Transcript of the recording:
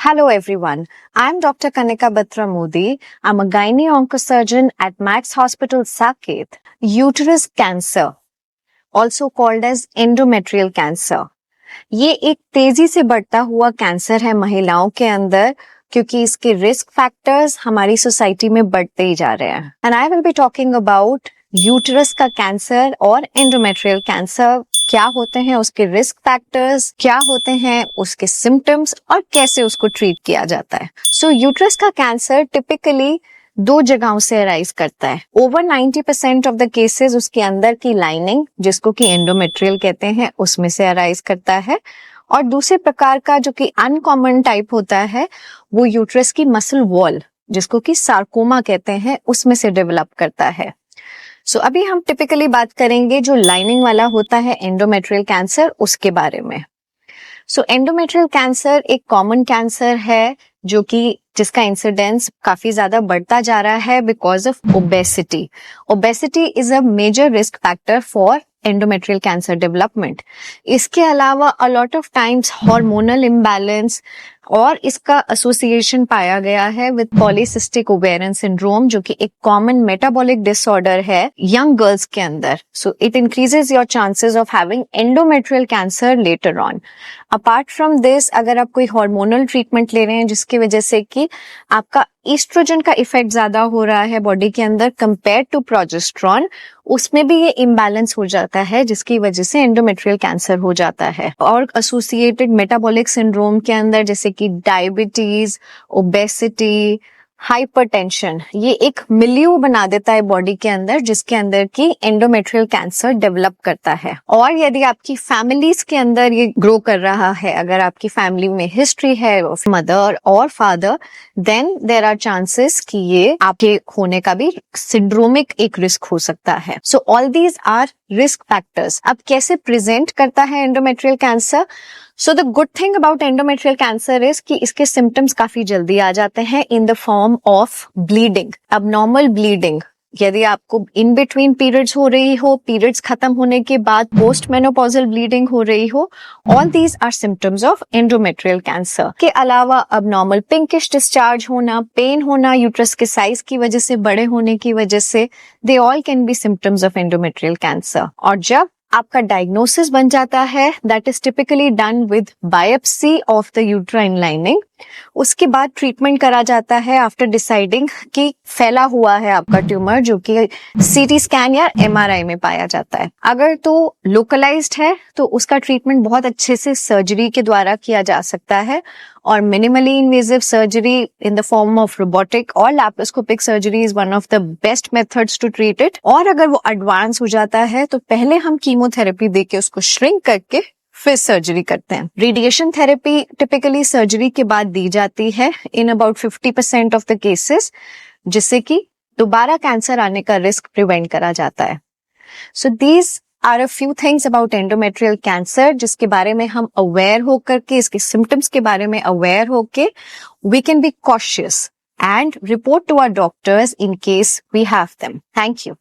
Hello everyone, I'm Dr. Kanika Batra Modi. I'm a gynae oncosurgeon at Max Hospital Saket. Uterus cancer, also called as endometrial cancer. ये एक तेजी से बढ़ता हुआ cancer है महिलाओं के अंदर क्योंकि इसके रिस्क फैक्टर्स हमारी सोसाइटी में बढ़ते ही जा रहे हैं. And I will be talking about uterus का कैंसर और एंडोमेट्रियल कैंसर. क्या होते हैं उसके रिस्क फैक्टर्स, क्या होते हैं उसके सिम्टम्स और कैसे उसको ट्रीट किया जाता है. सो यूटरस का कैंसर टिपिकली दो जगहों से अराइज करता है. ओवर 90% ऑफ द केसेस उसके अंदर की लाइनिंग, जिसको कि एंडोमेट्रियल कहते हैं, उसमें से अराइज करता है. और दूसरे प्रकार का जो कि अनकॉमन टाइप होता है वो यूटरस की मसल वॉल, जिसको कि सार्कोमा कहते हैं, उसमें से डेवलप करता है. सो अभी हम टिपिकली बात करेंगे जो लाइनिंग वाला होता है एंडोमेट्रियल कैंसर, उसके बारे में. सो एंडोमेट्रियल कैंसर एक कॉमन कैंसर है जो कि जिसका इंसिडेंस काफी ज्यादा बढ़ता जा रहा है because of obesity. Obesity is a major risk factor for endometrial cancer development. इसके अलावा a lot of times hormonal imbalance और इसका एसोसिएशन पाया गया है विद पॉलीसिस्टिक ओवेरियन सिंड्रोम, जो कि एक कॉमन मेटाबॉलिक डिसऑर्डर है यंग गर्ल्स के अंदर. So it increases your chances of having endometrial cancer later on. Apart from this, अगर आप कोई हार्मोनल ट्रीटमेंट ले रहे हैं जिसकी वजह से कि आपका ईस्ट्रोजन का इफेक्ट ज्यादा हो रहा है बॉडी के अंदर कंपेयर टू प्रोजेस्टेरॉन, उसमें भी ये इम्बैलेंस हो जाता है जिसकी वजह से एंडोमेट्रियल कैंसर हो जाता है. और एसोसिएटेड मेटाबॉलिक सिंड्रोम के अंदर जैसे कि डायबिटीज, ओबेसिटी, हाइपरटेंशन, ये एक मिलियू बना देता है बॉडी के अंदर जिसके अंदर की एंडोमेट्रियल कैंसर डेवलप करता है. और यदि आपकी फैमिलीज के अंदर ये ग्रो कर रहा है, अगर आपकी फैमिली में हिस्ट्री है ऑफ मदर और father, then there are chances कि ये आपके होने का भी सिंड्रोमिक एक रिस्क हो सकता है. So all these are risk factors. अब कैसे प्रेजेंट करता है endometrial cancer? So the good thing about endometrial cancer is कि इसके सिम्टम्स काफी जल्दी आ जाते हैं in the form of bleeding, abnormal bleeding. यदि आपको इन बिटवीन पीरियड्स हो रही हो, पीरियड्स खत्म होने के बाद पोस्ट मेनोपॉजल ब्लीडिंग हो रही हो, all these are symptoms of endometrial cancer. के अलावा अबनॉर्मल पिंकिश डिस्चार्ज होना, पेन होना यूट्रस के साइज की वजह से, बड़े होने की वजह से, they all can be symptoms of endometrial cancer. और जब आपका डायग्नोसिस बन जाता है, that is typically done with biopsy of the uterine lining. उसके बाद ट्रीटमेंट करा जाता है आफ्टर डिसाइडिंग कि फैला हुआ है आपका ट्यूमर, जो कि सीटी स्कैन या एमआरआई में पाया जाता है. अगर तो लोकलाइज्ड है तो उसका ट्रीटमेंट बहुत अच्छे से सर्जरी के द्वारा किया जा सकता है, और minimally invasive surgery in the form of robotic और laparoscopic surgery is one of the best methods to treat it. और अगर वो एडवांस हो जाता है तो पहले हम कीमोथेरेपी देके उसको श्रिंक करके फिर सर्जरी करते हैं. रेडिएशन थेरेपी टिपिकली सर्जरी के बाद दी जाती है in about 50% of the cases, जिससे कि दोबारा कैंसर आने का रिस्क प्रिवेंट करा जाता है. So these are a few things about endometrial cancer जिसके बारे में हम अवेयर होकर के, इसके सिम्टम्स के बारे में अवेयर होके we can be cautious and report to our doctors in case we have them. Thank you.